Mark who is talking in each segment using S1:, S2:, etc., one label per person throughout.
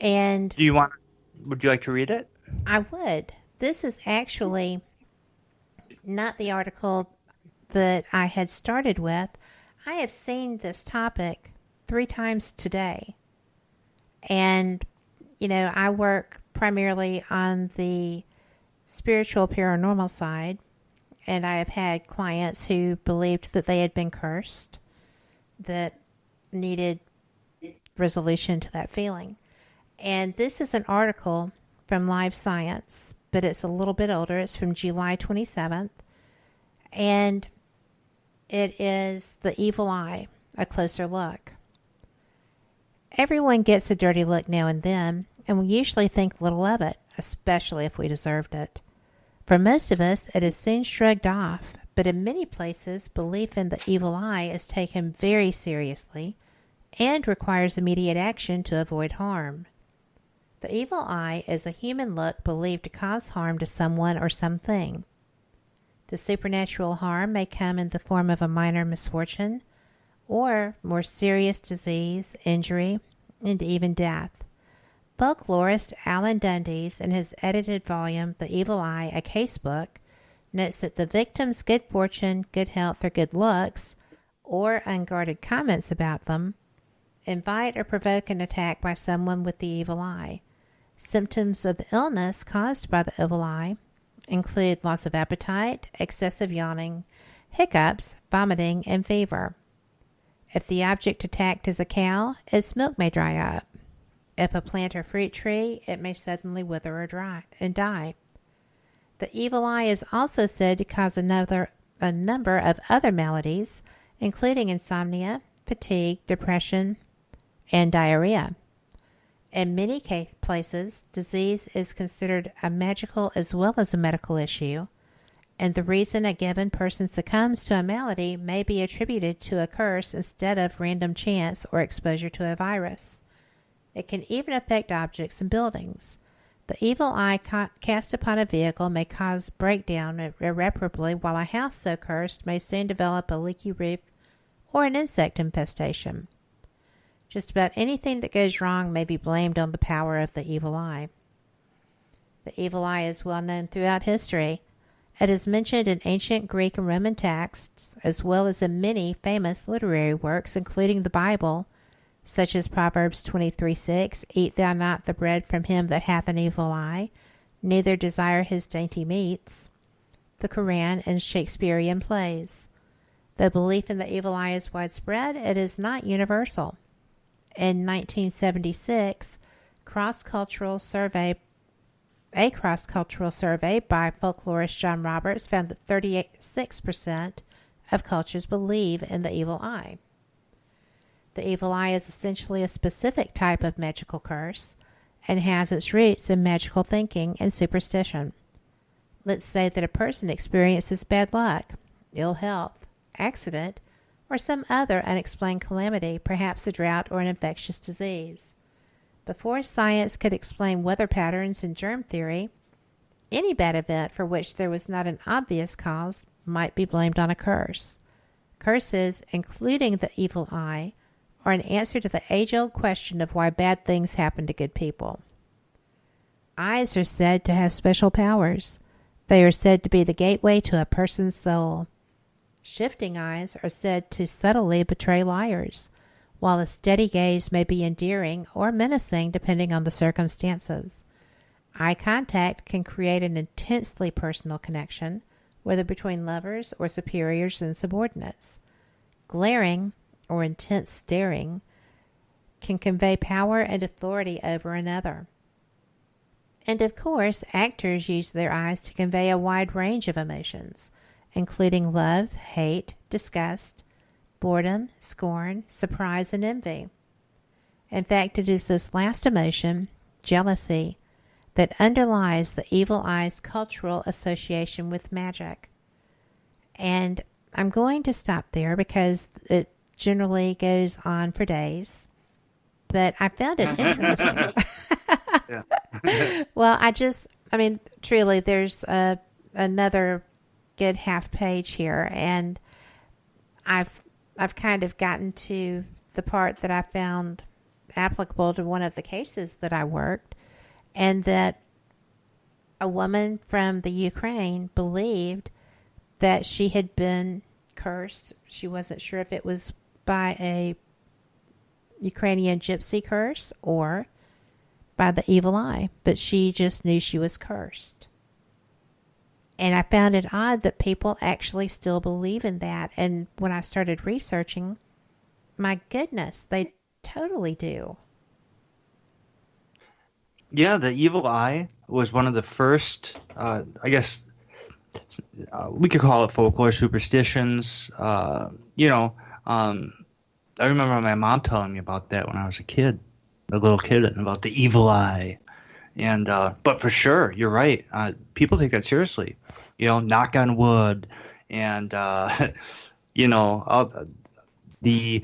S1: And
S2: Would you like to read it?
S1: I would. This is actually not the article that I had started with. I have seen this topic 3 times today. And, I work primarily on the spiritual paranormal side. And I have had clients who believed that they had been cursed, that needed resolution to that feeling. And this is an article from Live Science, but it's a little bit older. It's from July 27th. And it is The Evil Eye, a closer look. Everyone gets a dirty look now and then, and we usually think little of it, especially if we deserved it. For most of us, it is soon shrugged off, but in many places, belief in the evil eye is taken very seriously and requires immediate action to avoid harm. The evil eye is a human look believed to cause harm to someone or something. The supernatural harm may come in the form of a minor misfortune or more serious disease, injury, and even death. Folklorist Alan Dundes, in his edited volume, The Evil Eye, a Casebook, notes that the victim's good fortune, good health, or good looks, or unguarded comments about them, invite or provoke an attack by someone with the evil eye. Symptoms of illness caused by the evil eye include loss of appetite, excessive yawning, hiccups, vomiting, and fever. If the object attacked is a cow, its milk may dry up. If a plant or fruit tree, it may suddenly wither or dry and die. The evil eye is also said to cause a number of other maladies, including insomnia, fatigue, depression, and diarrhea. In many places, disease is considered a magical as well as a medical issue, and the reason a given person succumbs to a malady may be attributed to a curse instead of random chance or exposure to a virus. It can even affect objects and buildings. The evil eye cast upon a vehicle may cause breakdown irreparably, while a house so cursed may soon develop a leaky roof or an insect infestation. Just about anything that goes wrong may be blamed on the power of the evil eye. The evil eye is well known throughout history. It is mentioned in ancient Greek and Roman texts, as well as in many famous literary works, including the Bible, such as Proverbs 23:6, "Eat thou not the bread from him that hath an evil eye, neither desire his dainty meats," the Quran, and Shakespearean plays. Though belief in the evil eye is widespread, it is not universal. In 1976, a cross-cultural survey by folklorist John Roberts found that 36% of cultures believe in the evil eye. The evil eye is essentially a specific type of magical curse and has its roots in magical thinking and superstition. Let's say that a person experiences bad luck, ill health, accident, or some other unexplained calamity, perhaps a drought or an infectious disease. Before science could explain weather patterns and germ theory, any bad event for which there was not an obvious cause might be blamed on a curse. Curses, including the evil eye, are an answer to the age-old question of why bad things happen to good people. Eyes are said to have special powers. They are said to be the gateway to a person's soul. Shifting eyes are said to subtly betray liars, while a steady gaze may be endearing or menacing depending on the circumstances. Eye contact can create an intensely personal connection, whether between lovers or superiors and subordinates. Glaring or intense staring can convey power and authority over another. And of course, actors use their eyes to convey a wide range of emotions, including love, hate, disgust, boredom, scorn, surprise, and envy. In fact, it is this last emotion, jealousy, that underlies the evil eye's cultural association with magic. And I'm going to stop there because it generally goes on for days. But I found it interesting. Well, truly, there's another good half page here, and I've kind of gotten to the part that I found applicable to one of the cases that I worked, and that a woman from the Ukraine believed that she had been cursed. She wasn't sure if it was by a Ukrainian gypsy curse or by the evil eye, but she just knew she was cursed. And I found it odd that people actually still believe in that. And when I started researching, my goodness, they totally do.
S2: Yeah, the evil eye was one of the first, I guess we could call it folklore, superstitions. I remember my mom telling me about that when I was a little kid, about the evil eye. And but for sure, you're right. People take that seriously. Knock on wood, and the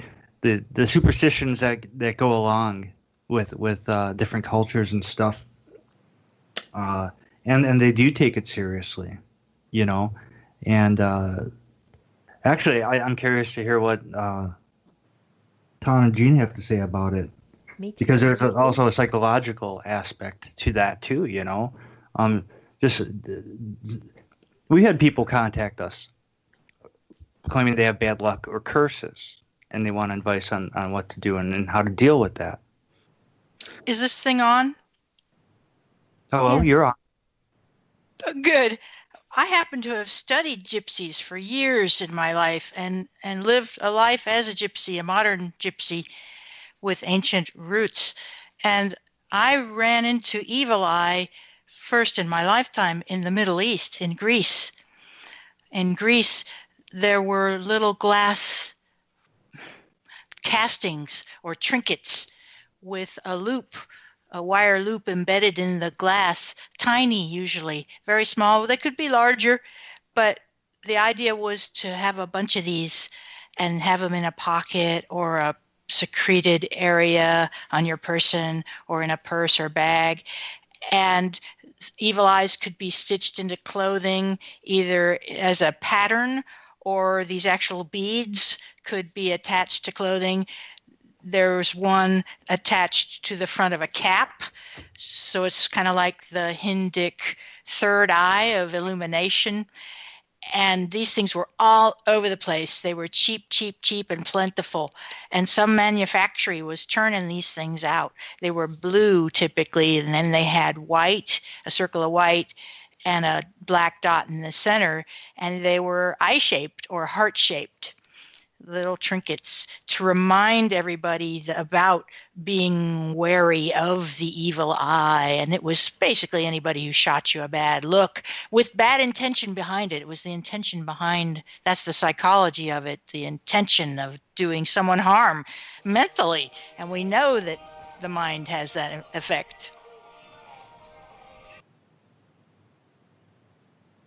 S2: superstitions that go along with different cultures and stuff. And they do take it seriously, And actually, I'm curious to hear what Tom and Jean have to say about it.
S1: Me too.
S2: Because there's also a psychological aspect to that too, we had people contact us claiming they have bad luck or curses, and they want advice on what to do and how to deal with that.
S3: Is this thing on?
S2: Hello,
S1: Yes.
S2: You're on.
S3: Good. I happen to have studied gypsies for years in my life and lived a life as a gypsy, a modern gypsy with ancient roots. And I ran into evil eye first in my lifetime in the Middle East, in Greece. In Greece, there were little glass castings or trinkets with a wire loop embedded in the glass, tiny usually, very small. They could be larger, but the idea was to have a bunch of these and have them in a pocket or a secreted area on your person or in a purse or bag. And evil eyes could be stitched into clothing either as a pattern, or these actual beads could be attached to clothing. There's one attached to the front of a cap, so it's kind of like the Hindic third eye of illumination. And these things were all over the place. They were cheap, and plentiful. And some manufactory was churning these things out. They were blue typically, and then they had white, a circle of white, and a black dot in the center. And they were eye-shaped or heart-shaped, little trinkets to remind everybody about being wary of the evil eye. And it was basically anybody who shot you a bad look with bad intention behind it. It was the intention behind, that's the psychology of it, the intention of doing someone harm mentally. And we know that the mind has that effect.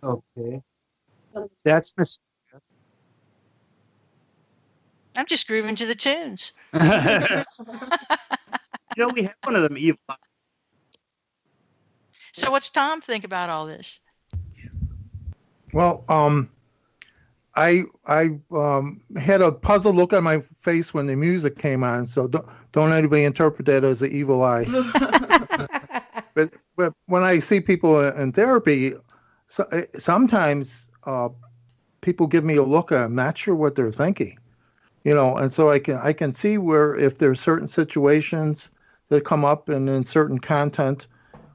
S2: Okay. That's mysterious.
S3: I'm just grooving to the tunes.
S2: We have one of them evil eyes.
S3: So what's Tom think about all this?
S4: Well, I had a puzzled look on my face when the music came on, so don't anybody interpret that as an evil eye. but when I see people in therapy, sometimes people give me a look and I'm not sure what they're thinking. And so I can see where if there's certain situations that come up and in certain content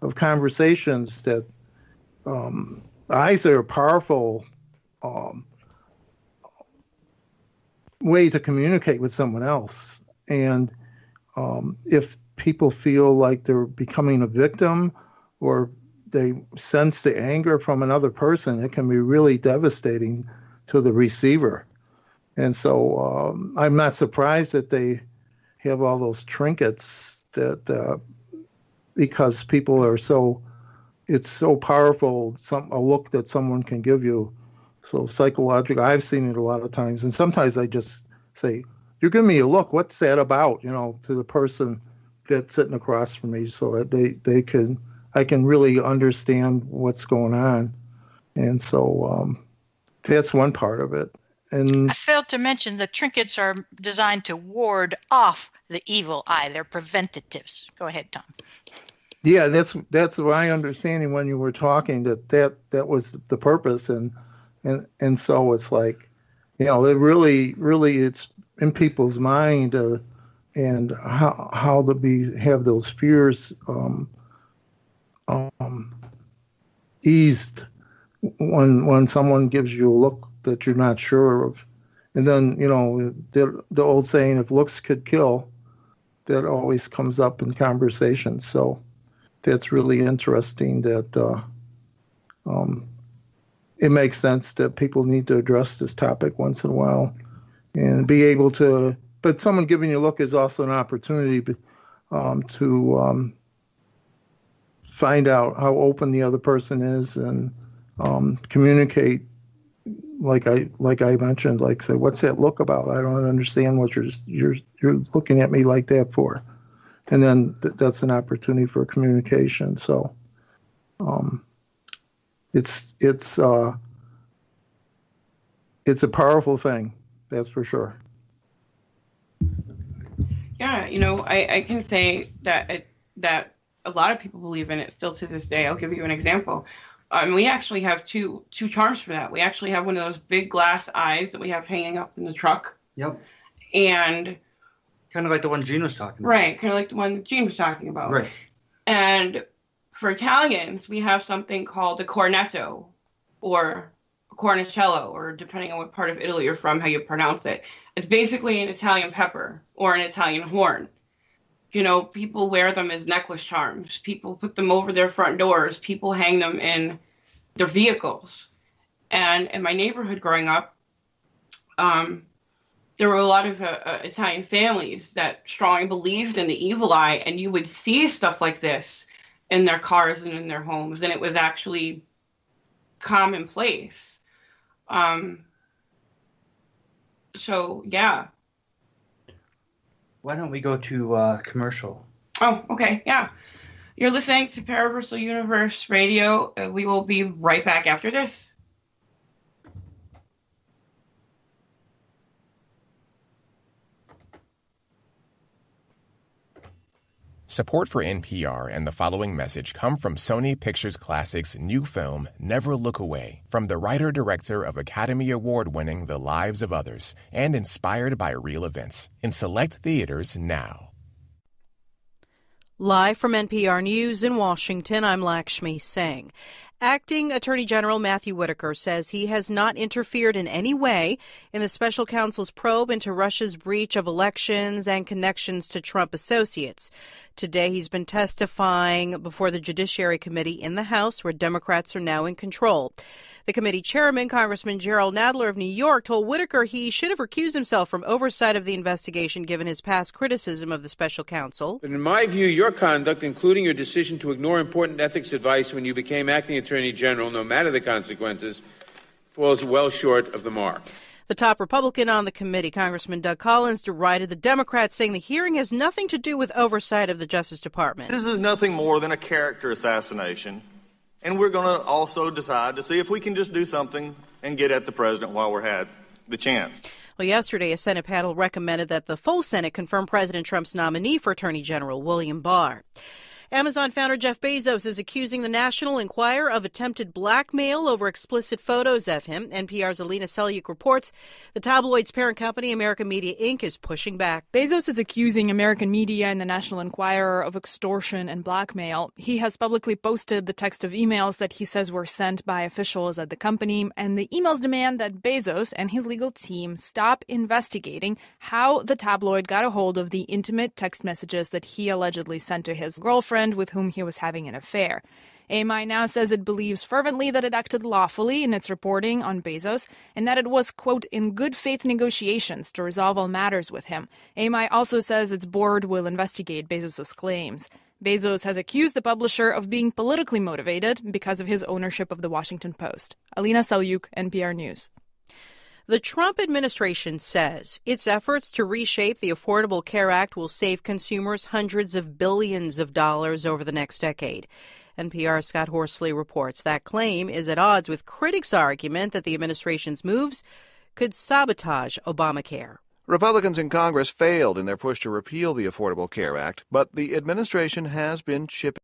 S4: of conversations that eyes are a powerful way to communicate with someone else. And if people feel like they're becoming a victim or they sense the anger from another person, it can be really devastating to the receiver. And so I'm not surprised that they have all those trinkets that because people are it's so powerful, a look that someone can give you. So psychological, I've seen it a lot of times. And sometimes I just say, you're giving me a look, what's that about? To the person that's sitting across from me, so that I can really understand what's going on. And so that's one part of it. and
S3: I failed to mention the trinkets are designed to ward off the evil eye. They're preventatives. Go ahead, Tom.
S4: yeah, that's my understanding when you were talking that was the purpose, and so it's like, it really it's in people's mind, and how to have those fears eased when someone gives you a look that you're not sure of. And then, the old saying, if looks could kill, that always comes up in conversations. So that's really interesting that it makes sense that people need to address this topic once in a while and be able to, but someone giving you a look is also an opportunity to find out how open the other person is and communicate, like I mentioned, like, say, what's that look about? I don't understand what you're looking at me like that for. And then that's an opportunity for communication. So it's a powerful thing, that's for sure.
S5: Yeah, I can say that a lot of people believe in it still to this day. I'll give you an example. We actually have two charms for that. We actually have one of those big glass eyes that we have hanging up in the truck.
S2: Yep.
S5: And
S2: kind of like the one Gene was talking about.
S5: Right, kind of like the one Gene was talking about.
S2: Right.
S5: And for Italians, we have something called a cornetto or a cornicello, or depending on what part of Italy you're from, how you pronounce it. It's basically an Italian pepper or an Italian horn. People wear them as necklace charms. People put them over their front doors. People hang them in their vehicles. And in my neighborhood growing up, there were a lot of Italian families that strongly believed in the evil eye, and you would see stuff like this in their cars and in their homes, and it was actually commonplace. So, yeah.
S2: Why don't we go to commercial?
S5: Oh, okay, yeah. You're listening to Paraversal Universe Radio. We will be right back after this.
S6: Support for NPR and the following message come from Sony Pictures Classics' new film, Never Look Away, from the writer-director of Academy Award-winning The Lives of Others, and inspired by real events, in select theaters now.
S7: Live from NPR News in Washington, I'm Lakshmi Singh. Acting Attorney General Matthew Whitaker says he has not interfered in any way in the special counsel's probe into Russia's breach of elections and connections to Trump associates. Today, he's been testifying before the Judiciary Committee in the House, where Democrats are now in control. The committee chairman, Congressman Gerald Nadler of New York, told Whitaker he should have recused himself from oversight of the investigation given his past criticism of the special counsel.
S8: But in my view, your conduct, including your decision to ignore important ethics advice when you became acting attorney general, no matter the consequences, falls well short of the mark.
S7: The top Republican on the committee, Congressman Doug Collins, derided the Democrats, saying the hearing has nothing to do with oversight of the Justice Department.
S9: This is nothing more than a character assassination. And we're going to also decide to see if we can just do something and get at the president while we're had the chance.
S7: Well, yesterday, a Senate panel recommended that the full Senate confirm President Trump's nominee for Attorney General, William Barr. Amazon founder Jeff Bezos is accusing the National Enquirer of attempted blackmail over explicit photos of him. NPR's Alina Selyuk reports the tabloid's parent company, American Media Inc., is pushing back.
S10: Bezos is accusing American media and the National Enquirer of extortion and blackmail. He has publicly posted the text of emails that he says were sent by officials at the company, and the emails demand that Bezos and his legal team stop investigating how the tabloid got a hold of the intimate text messages that he allegedly sent to his girlfriend with whom he was having an affair. AMI now says it believes fervently that it acted lawfully in its reporting on Bezos and that it was, quote, in good faith negotiations to resolve all matters with him. AMI also says its board will investigate Bezos' claims. Bezos has accused the publisher of being politically motivated because of his ownership of the Washington Post. Alina Selyuk, NPR News.
S7: The Trump administration says its efforts to reshape the Affordable Care Act will save consumers hundreds of billions of dollars over the next decade. NPR's Scott Horsley reports that claim is at odds with critics' argument that the administration's moves could sabotage Obamacare.
S11: Republicans in Congress failed in their push to repeal the Affordable Care Act, but the administration has been chipping